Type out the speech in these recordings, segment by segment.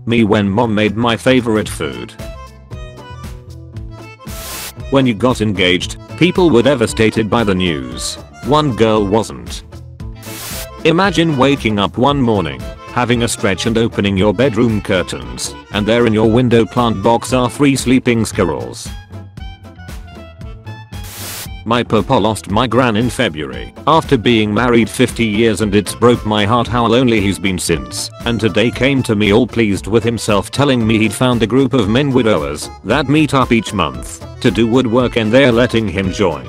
Me when mom made my favorite food. When you got engaged, people were devastated by the news. One girl wasn't. Imagine waking up one morning, having a stretch and opening your bedroom curtains, and there in your window plant box are 3 sleeping squirrels. My papa lost my gran in February after being married 50 years, and it's broke my heart how lonely he's been since, and today came to me all pleased with himself telling me he'd found a group of men widowers that meet up each month to do woodwork and they're letting him join.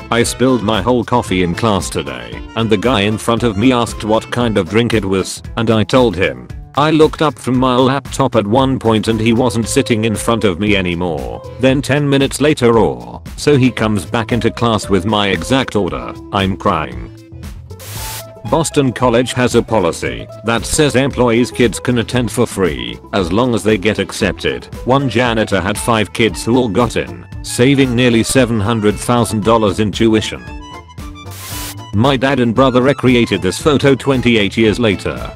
I spilled my whole coffee in class today, and the guy in front of me asked what kind of drink it was, and I told him. I looked up from my laptop at one point and he wasn't sitting in front of me anymore. Then 10 minutes later so he comes back into class with my exact order. I'm crying. Boston College has a policy that says employees' kids can attend for free as long as they get accepted. One janitor had 5 kids who all got in, saving nearly $700,000 in tuition. My dad and brother recreated this photo 28 years later.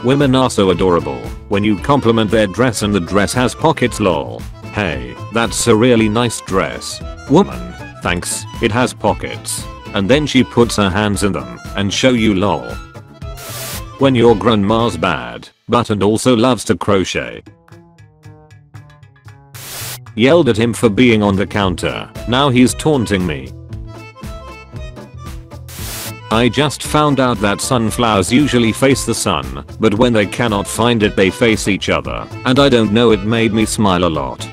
Women are so adorable when you compliment their dress and the dress has pockets lol. Hey, that's a really nice dress. Woman, thanks, it has pockets. And then she puts her hands in them and show you lol. When your grandma's bad, but and also loves to crochet. Yelled at him for being on the counter, now he's taunting me. I just found out that sunflowers usually face the sun, but when they cannot find it they face each other, and I don't know, it made me smile a lot.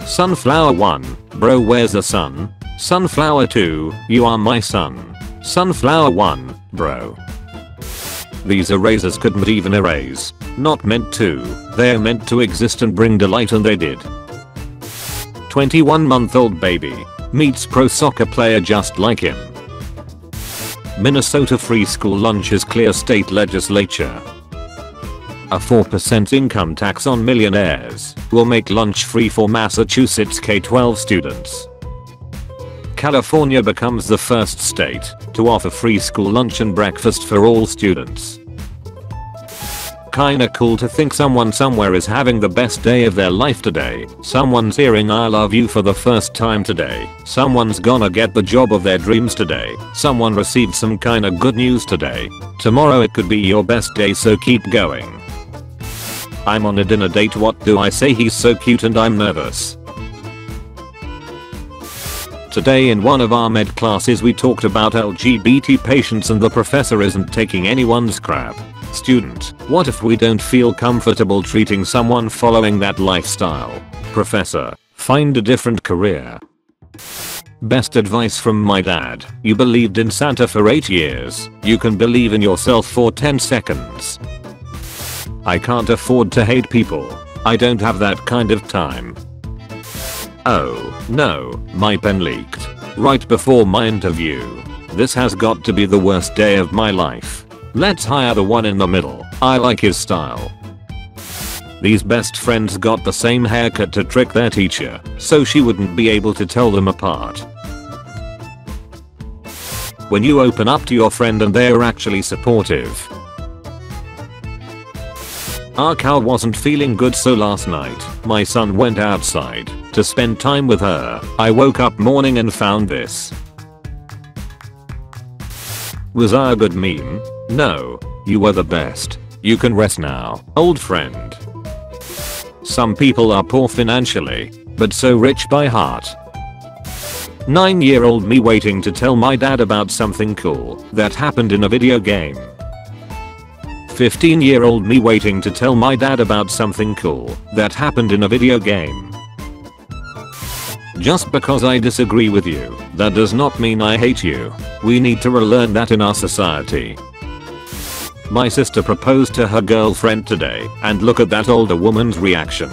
Sunflower 1, bro where's the sun? Sunflower 2, you are my son. Sunflower 1, bro. These erasers couldn't even erase. Not meant to. They're meant to exist and bring delight, and they did. 21-month-old baby meets pro soccer player just like him. Minnesota free school lunches clear state legislature. A 4% income tax on millionaires will make lunch free for Massachusetts K-12 students. California becomes the first state to offer free school lunch and breakfast for all students. Kinda cool to think someone somewhere is having the best day of their life today. Someone's hearing I love you for the first time today. Someone's gonna get the job of their dreams today. Someone received some kinda good news today. Tomorrow it could be your best day, so keep going. I'm on a dinner date, what do I say? He's so cute and I'm nervous. Today in one of our med classes we talked about LGBT patients and the professor isn't taking anyone's crap. Student, what if we don't feel comfortable treating someone following that lifestyle? Professor, find a different career. Best advice from my dad, you believed in Santa for 8 years, you can believe in yourself for 10 seconds. I can't afford to hate people. I don't have that kind of time. Oh, no, my pen leaked. Right before my interview. This has got to be the worst day of my life. Let's hire the one in the middle, I like his style. These best friends got the same haircut to trick their teacher, so she wouldn't be able to tell them apart. When you open up to your friend and they're actually supportive. Our cow wasn't feeling good, so last night, my son went outside to spend time with her. I woke up morning and found this. Was I a good meme? No, you were the best. You can rest now, old friend. Some people are poor financially, but so rich by heart. 9-year-old me waiting to tell my dad about something cool that happened in a video game. 15-year-old me waiting to tell my dad about something cool that happened in a video game. Just because I disagree with you, that does not mean I hate you. We need to relearn that in our society. My sister proposed to her girlfriend today, and look at that older woman's reaction.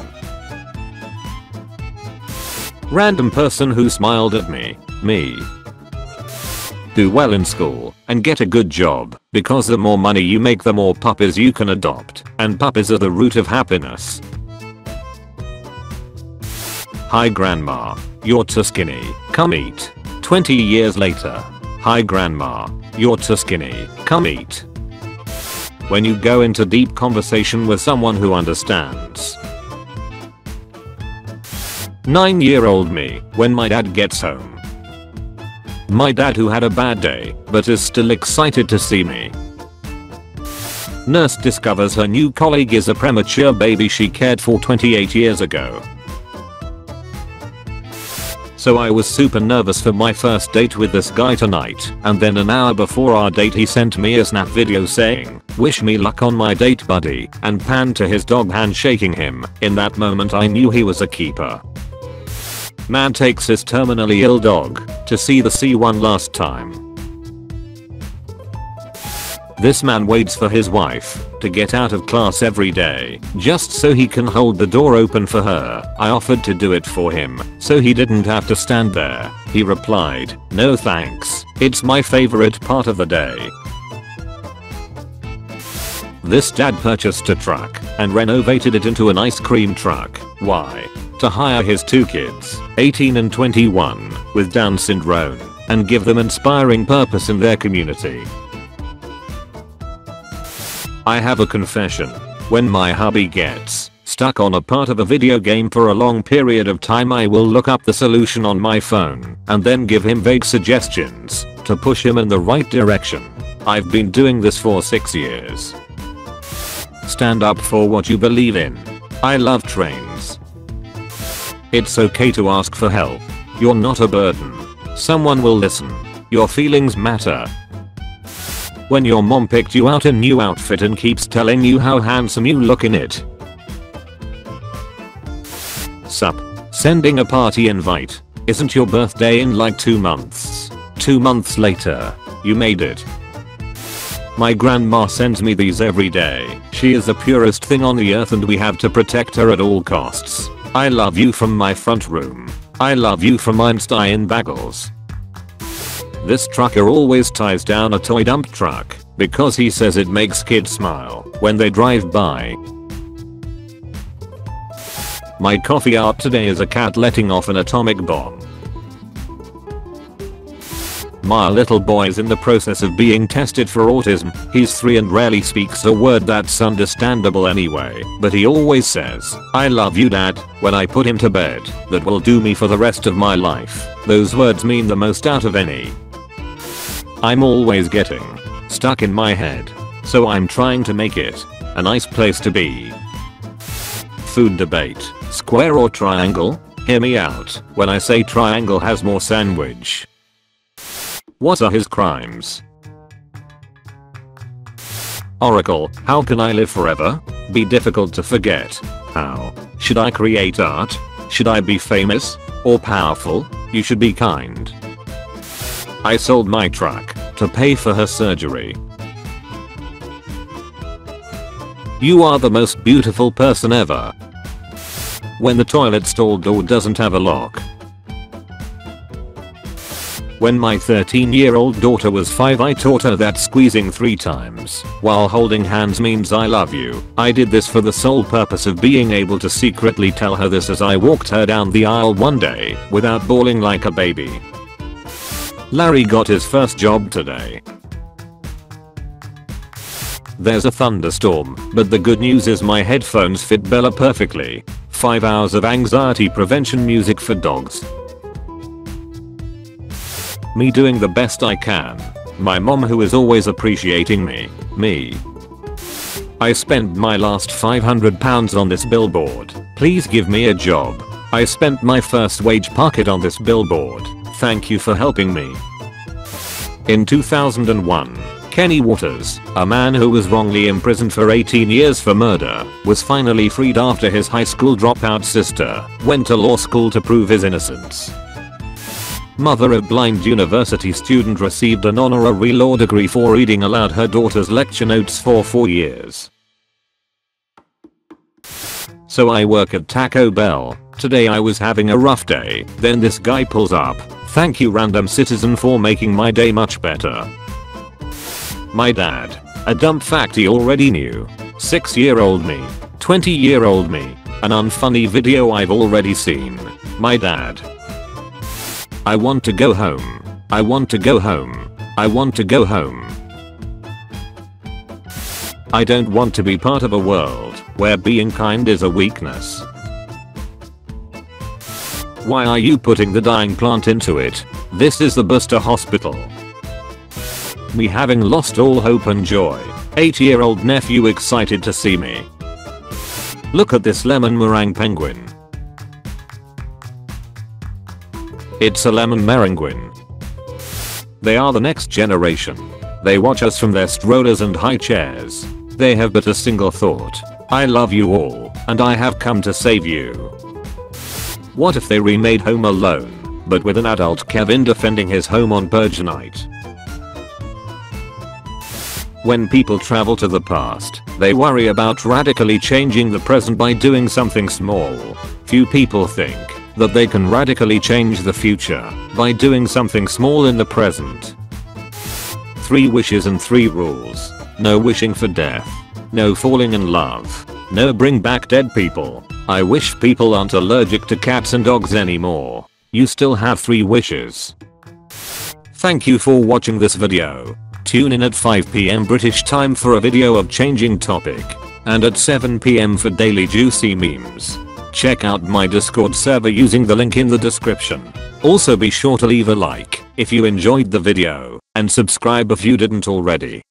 Random person who smiled at me. Me. Do well in school and get a good job, because the more money you make the more puppies you can adopt, and puppies are the root of happiness. Hi grandma, you're too skinny, come eat. 20 years later. Hi grandma, you're too skinny, Come eat. When you go into deep conversation with someone who understands. 9-year-old me when my dad gets home. My dad who had a bad day but is still excited to see me. Nurse discovers her new colleague is a premature baby she cared for 28 years ago. So I was super nervous for my first date with this guy tonight, and then an hour before our date he sent me a snap video saying, "Wish me luck on my date buddy," and panned to his dog handshaking him. In that moment I knew he was a keeper. Man takes his terminally ill dog to see the sea one last time. This man waits for his wife to get out of class every day just so he can hold the door open for her. I offered to do it for him so he didn't have to stand there. He replied, "No thanks, it's my favorite part of the day." This dad purchased a truck and renovated it into an ice cream truck. Why? To hire his 2 kids, 18 and 21, with Down syndrome and give them inspiring purpose in their community. I have a confession. When my hubby gets stuck on a part of a video game for a long period of time, I will look up the solution on my phone and then give him vague suggestions to push him in the right direction. I've been doing this for 6 years. Stand up for what you believe in. I love trains. It's okay to ask for help. You're not a burden. Someone will listen. Your feelings matter. When your mom picked you out a new outfit and keeps telling you how handsome you look in it. Sup. Sending a party invite. Isn't your birthday in like 2 months? 2 months later. You made it. My grandma sends me these every day. She is the purest thing on the earth and we have to protect her at all costs. I love you from my front room. I love you from Einstein Bagels. This trucker always ties down a toy dump truck because he says it makes kids smile when they drive by. My coffee art today is a cat letting off an atomic bomb. My little boy is in the process of being tested for autism. He's 3 and rarely speaks a word that's understandable anyway, but he always says, "I love you dad," when I put him to bed. That will do me for the rest of my life. Those words mean the most out of any. I'm always getting stuck in my head, so I'm trying to make it a nice place to be. Food debate, square or triangle? Hear me out when I say triangle has more sandwich. What are his crimes? Oracle, how can I live forever? Be difficult to forget. How? Should I create art? Should I be famous? Or powerful? You should be kind. I sold my truck to pay for her surgery. You are the most beautiful person ever. When the toilet stall door doesn't have a lock. When my 13-year-old daughter was 5, I taught her that squeezing 3 times while holding hands means I love you. I did this for the sole purpose of being able to secretly tell her this as I walked her down the aisle one day without bawling like a baby. Larry got his first job today. There's a thunderstorm, but the good news is my headphones fit Bella perfectly. 5 hours of anxiety prevention music for dogs. Me doing the best I can. My mom who is always appreciating me. I spent my last £500 on this billboard. Please give me a job. I spent my first wage pocket on this billboard. Thank you for helping me. In 2001, Kenny Waters, a man who was wrongly imprisoned for 18 years for murder, was finally freed after his high school dropout sister went to law school to prove his innocence. Mother of blind university student received an honorary law degree for reading aloud her daughter's lecture notes for 4 years. So I work at Taco Bell. Today I was having a rough day, then this guy pulls up. Thank you random citizen for making my day much better. My dad. A dumb fact he already knew. 6-year-old me. 20-year-old me. An unfunny video I've already seen. My dad. I want to go home. I want to go home. I want to go home. I don't want to be part of a world where being kind is a weakness. Why are you putting the dying plant into it? This is the Buster Hospital. Me having lost all hope and joy. 8-year-old nephew excited to see me. Look at this lemon meringue penguin. It's a lemon meringuin. They are the next generation. They watch us from their strollers and high chairs. They have but a single thought. I love you all, and I have come to save you. What if they remade Home Alone, but with an adult Kevin defending his home on purge night? When people travel to the past, they worry about radically changing the present by doing something small. Few people think that they can radically change the future by doing something small in the present. 3 wishes and 3 rules. No wishing for death. No falling in love. No bring back dead people. I wish people aren't allergic to cats and dogs anymore. You still have 3 wishes. Thank you for watching this video. Tune in at 5 PM British time for a video of changing topic. And at 7 PM for daily juicy memes. Check out my Discord server using the link in the description. Also be sure to leave a like if you enjoyed the video and subscribe if you didn't already.